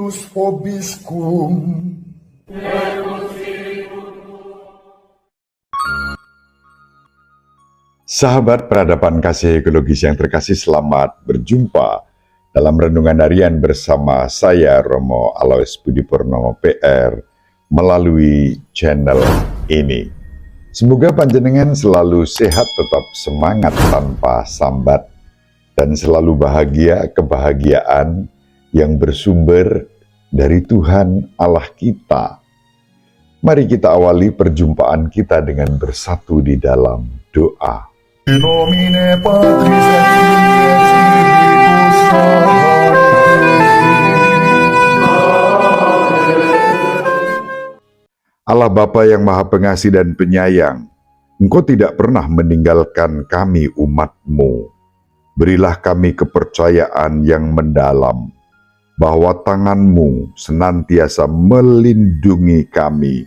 Unus vobiscum. Sahabat peradaban kasih ekologis yang terkasih, selamat berjumpa dalam Renungan Harian bersama saya Romo Alois Budi Purnomo PR melalui channel ini. Semoga panjenengan selalu sehat, tetap semangat tanpa sambat, dan selalu bahagia kebahagiaan yang bersumber dari Tuhan Allah kita. Mari kita awali perjumpaan kita dengan bersatu di dalam doa. In nomine Patris et Filii et Spiritus Sancti. Allah Bapa yang Maha Pengasih dan Penyayang, Engkau tidak pernah meninggalkan kami umat-Mu. Berilah kami kepercayaan yang mendalam, bahwa tangan-Mu senantiasa melindungi kami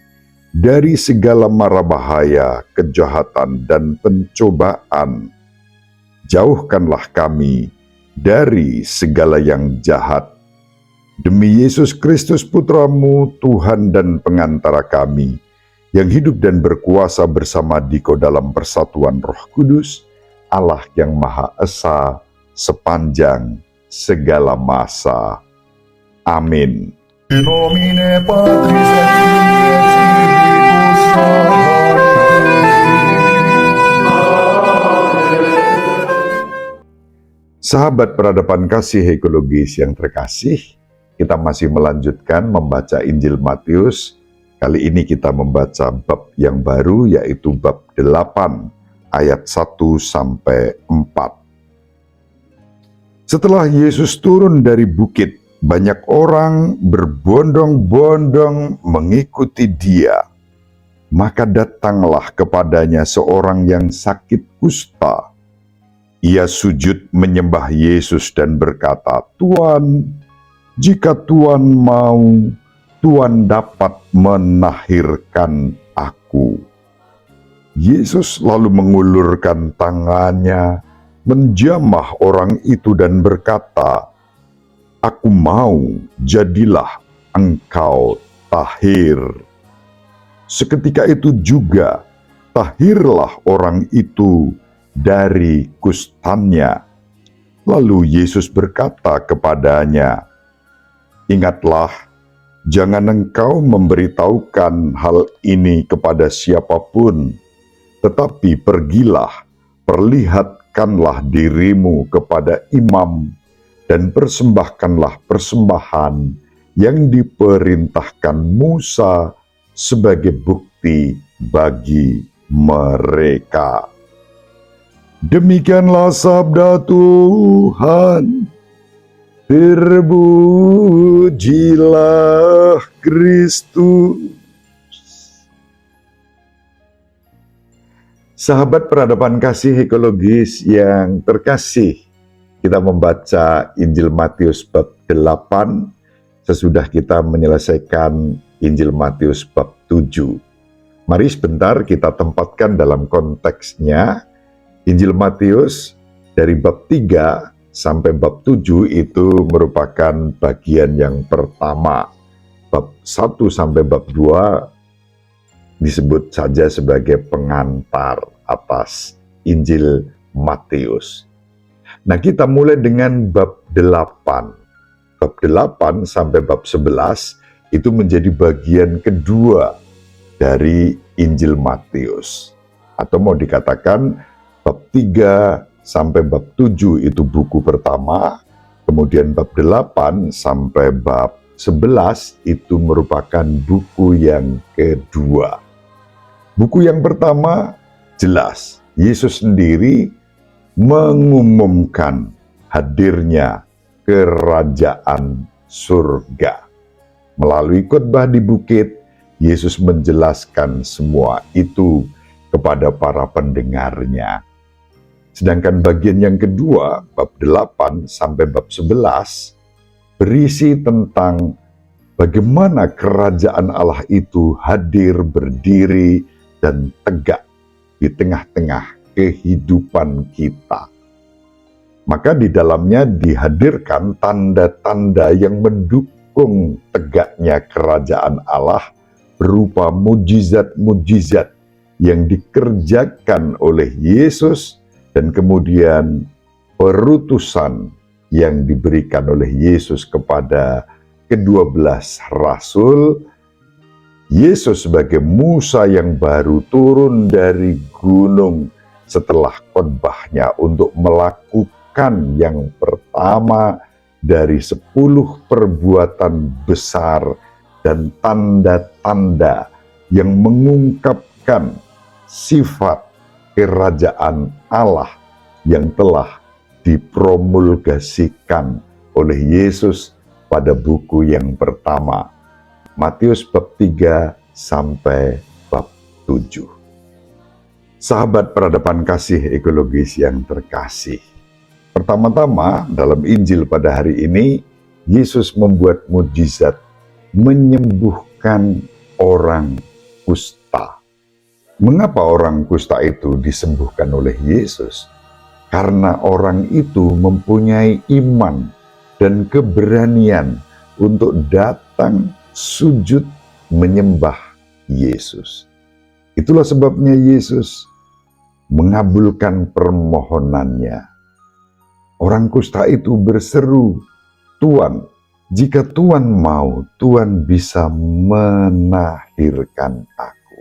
dari segala mara bahaya, kejahatan, dan pencobaan. Jauhkanlah kami dari segala yang jahat. Demi Yesus Kristus Putra-Mu, Tuhan dan pengantara kami, yang hidup dan berkuasa bersama Dikau dalam persatuan Roh Kudus, Allah yang Maha Esa, sepanjang segala masa. Amin. In nomine Patris et Filii et Spiritus Sancti. Sahabat peradaban kasih ekologis yang terkasih, kita masih melanjutkan membaca Injil Matius. Kali ini kita membaca bab yang baru, yaitu bab 8 ayat 1-4. Setelah Yesus turun dari bukit, banyak orang berbondong-bondong mengikuti Dia. Maka datanglah kepadanya seorang yang sakit kusta. Ia sujud menyembah Yesus dan berkata, "Tuan, jika Tuan mau, Tuan dapat menahirkan aku." Yesus lalu mengulurkan tangannya, menjamah orang itu dan berkata, "Aku mau, jadilah engkau tahir." Seketika itu juga, tahirlah orang itu dari kustannya. Lalu Yesus berkata kepadanya, "Ingatlah, jangan engkau memberitahukan hal ini kepada siapapun, tetapi pergilah, perlihatkanlah dirimu kepada imam, dan persembahkanlah persembahan yang diperintahkan Musa sebagai bukti bagi mereka." Demikianlah sabda Tuhan. Terpujilah Kristus. Sahabat peradaban kasih ekologis yang terkasih, kita membaca Injil Matius bab 8 sesudah kita menyelesaikan Injil Matius bab 7. Mari sebentar kita tempatkan dalam konteksnya. Injil Matius dari bab 3 sampai bab 7 itu merupakan bagian yang pertama. Bab 1 sampai bab 2 disebut saja sebagai pengantar atas Injil Matius. Nah, kita mulai dengan bab 8. Bab 8 sampai bab 11 itu menjadi bagian kedua dari Injil Matius. Atau mau dikatakan bab 3 sampai bab 7 itu buku pertama, kemudian bab 8 sampai bab 11 itu merupakan buku yang kedua. Buku yang pertama jelas, Yesus sendiri mengumumkan hadirnya kerajaan surga. Melalui khotbah di bukit, Yesus menjelaskan semua itu kepada para pendengarnya. Sedangkan bagian yang kedua, bab 8 sampai bab 11, berisi tentang bagaimana kerajaan Allah itu hadir, berdiri, dan tegak di tengah-tengah kehidupan kita. Maka di dalamnya dihadirkan tanda-tanda yang mendukung mendukung tegaknya kerajaan Allah berupa mujizat-mujizat yang dikerjakan oleh Yesus dan kemudian perutusan yang diberikan oleh Yesus kepada ke-12 rasul. Yesus sebagai Musa yang baru turun dari gunung setelah khotbahnya untuk melakukan yang pertama dari 10 perbuatan besar dan tanda-tanda yang mengungkapkan sifat kerajaan Allah yang telah dipromulgasikan oleh Yesus pada buku yang pertama, Matius bab 3 sampai bab 7. Sahabat peradaban kasih ekologis yang terkasih, pertama-tama dalam Injil pada hari ini, Yesus membuat mujizat menyembuhkan orang kusta. Mengapa orang kusta itu disembuhkan oleh Yesus? Karena orang itu mempunyai iman dan keberanian untuk datang sujud menyembah Yesus. Itulah sebabnya Yesus mengabulkan permohonannya. Orang kusta itu berseru, "Tuan, jika Tuan mau, Tuan bisa menahirkan aku."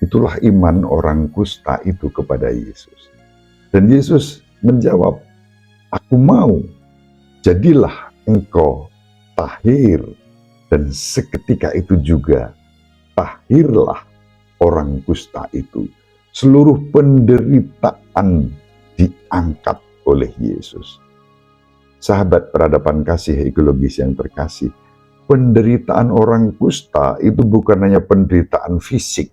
Itulah iman orang kusta itu kepada Yesus. Dan Yesus menjawab, "Aku mau, jadilah engkau tahir." Dan seketika itu juga tahirlah orang kusta itu. Seluruh penderitaan diangkat oleh Yesus. Sahabat peradaban kasih ekologis yang terkasih, penderitaan orang kusta itu bukan hanya penderitaan fisik,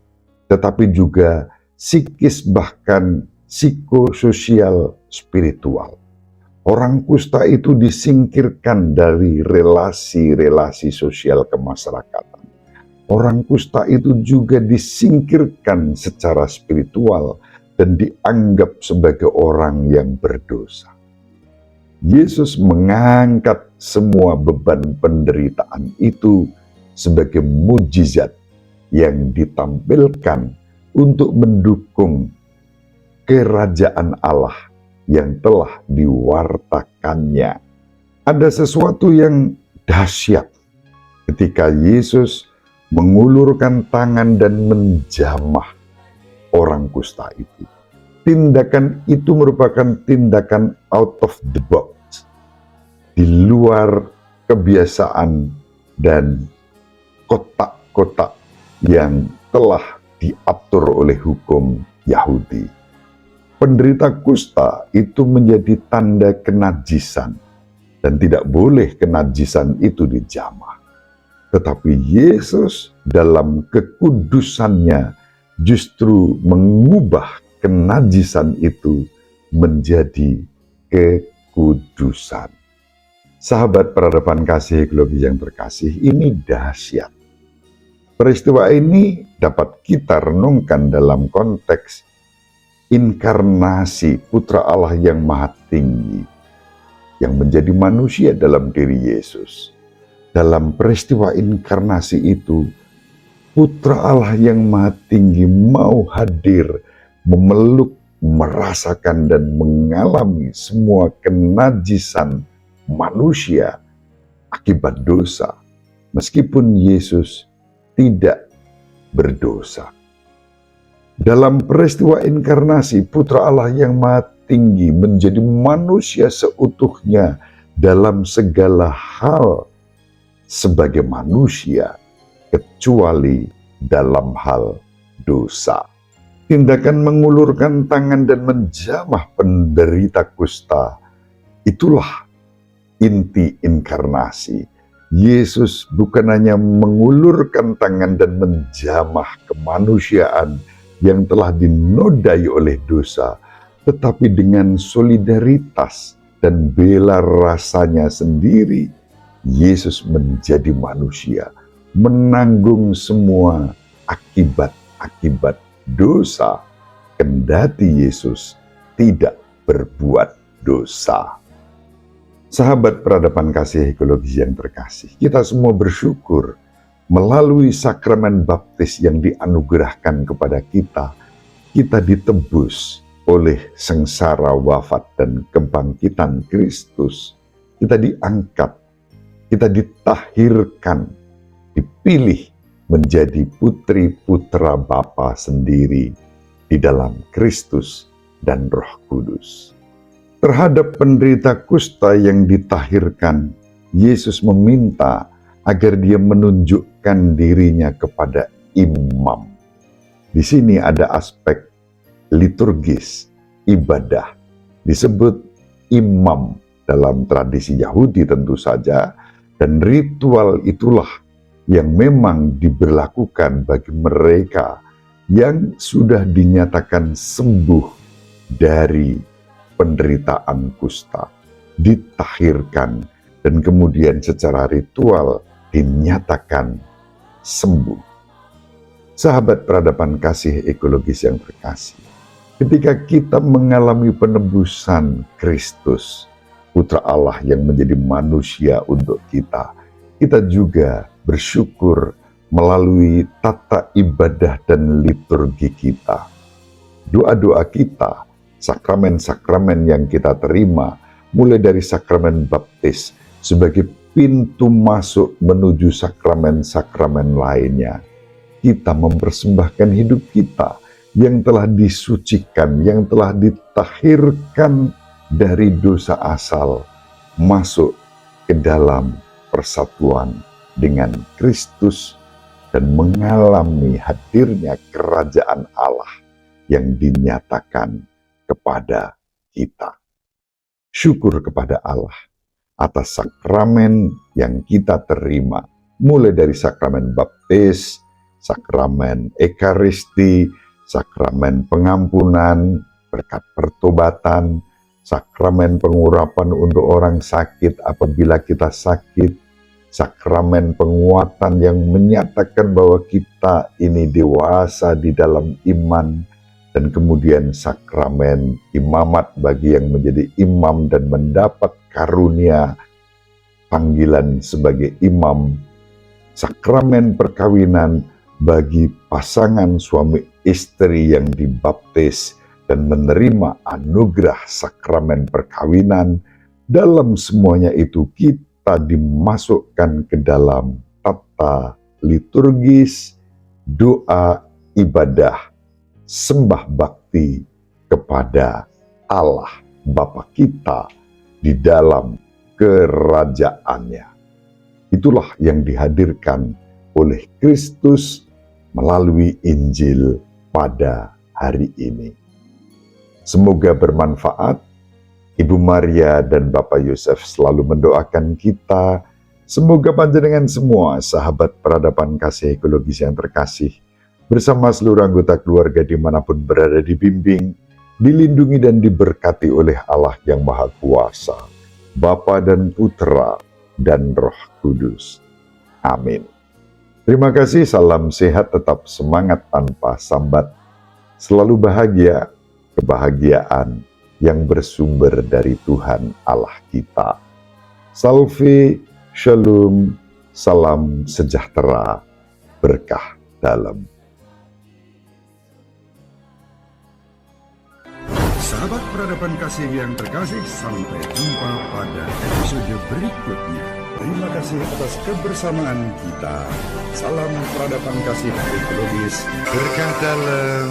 tetapi juga psikis bahkan psikososial spiritual. Orang kusta itu disingkirkan dari relasi-relasi sosial kemasyarakatan. Orang kusta itu juga disingkirkan secara spiritual dan dianggap sebagai orang yang berdosa. Yesus mengangkat semua beban penderitaan itu sebagai mujizat yang ditampilkan untuk mendukung kerajaan Allah yang telah diwartakannya. Ada sesuatu yang dahsyat ketika Yesus mengulurkan tangan dan menjamah orang kusta itu. Tindakan itu merupakan tindakan out of the box, di luar kebiasaan dan kotak-kotak yang telah diatur oleh hukum Yahudi. Penderita kusta itu menjadi tanda kenajisan dan tidak boleh kenajisan itu dijamah. Tetapi Yesus dalam kekudusannya justru mengubah kenajisan itu menjadi kekudusan. Sahabat peradaban kasih ekologis yang terkasih, ini dahsyat. Peristiwa ini dapat kita renungkan dalam konteks inkarnasi Putra Allah yang Maha Tinggi yang menjadi manusia dalam diri Yesus. Dalam peristiwa inkarnasi itu, Putra Allah yang Maha Tinggi mau hadir, memeluk, merasakan dan mengalami semua kenajisan manusia akibat dosa, meskipun Yesus tidak berdosa. Dalam peristiwa inkarnasi, Putra Allah yang Maha Tinggi menjadi manusia seutuhnya dalam segala hal sebagai manusia, kecuali dalam hal dosa. Tindakan mengulurkan tangan dan menjamah penderita kusta, itulah inti inkarnasi. Yesus bukan hanya mengulurkan tangan dan menjamah kemanusiaan yang telah dinodai oleh dosa, tetapi dengan solidaritas dan bela rasanya sendiri, Yesus menjadi manusia, menanggung semua akibat-akibat dosa, kendati Yesus tidak berbuat dosa. Sahabat peradaban kasih ekologis yang terkasih, kita semua bersyukur melalui sakramen baptis yang dianugerahkan kepada kita, kita ditebus oleh sengsara, wafat, dan kebangkitan Kristus. Kita diangkat, kita ditahirkan, dipilih menjadi putri-putra Bapa sendiri di dalam Kristus dan Roh Kudus. Terhadap penderita kusta yang ditahirkan, Yesus meminta agar dia menunjukkan dirinya kepada imam. Di sini ada aspek liturgis, ibadah, disebut imam dalam tradisi Yahudi tentu saja, dan ritual itulah yang memang diberlakukan bagi mereka yang sudah dinyatakan sembuh dari penderitaan kusta, ditahirkan, dan kemudian secara ritual dinyatakan sembuh. Sahabat peradaban kasih ekologis yang terkasih, ketika kita mengalami penebusan Kristus, Putra Allah yang menjadi manusia untuk kita, kita juga bersyukur melalui tata ibadah dan liturgi kita. Doa-doa kita, sakramen-sakramen yang kita terima, mulai dari sakramen baptis sebagai pintu masuk menuju sakramen-sakramen lainnya. Kita mempersembahkan hidup kita yang telah disucikan, yang telah ditahirkan dari dosa asal, masuk ke dalam persatuan dengan Kristus dan mengalami hadirnya kerajaan Allah yang dinyatakan kepada kita. Syukur kepada Allah atas sakramen yang kita terima, mulai dari sakramen baptis, sakramen ekaristi, sakramen pengampunan, berkat pertobatan, sakramen pengurapan untuk orang sakit apabila kita sakit, sakramen penguatan yang menyatakan bahwa kita ini dewasa di dalam iman, dan kemudian sakramen imamat bagi yang menjadi imam dan mendapat karunia panggilan sebagai imam, sakramen perkawinan bagi pasangan suami istri yang dibaptis dan menerima anugerah sakramen perkawinan. Dalam semuanya itu kita dimasukkan ke dalam tata liturgis, doa, ibadah, sembah bakti kepada Allah Bapa kita di dalam kerajaannya. Itulah yang dihadirkan oleh Kristus melalui Injil pada hari ini. Semoga bermanfaat. Ibu Maria dan Bapak Yosef selalu mendoakan kita. Semoga panjenengan semua, sahabat peradaban kasih ekologis yang terkasih, bersama seluruh anggota keluarga dimanapun berada, dibimbing, dilindungi dan diberkati oleh Allah yang Maha Kuasa, Bapa dan Putra dan Roh Kudus. Amin. Terima kasih, salam sehat, tetap semangat tanpa sambat. Selalu bahagia, kebahagiaan yang bersumber dari Tuhan Allah kita. Salve, shalom, salam sejahtera, berkah dalam. Sahabat peradaban kasih yang terkasih, sampai jumpa pada episode berikutnya. Terima kasih atas kebersamaan kita. Salam peradaban kasih ekologis, berkah dalam.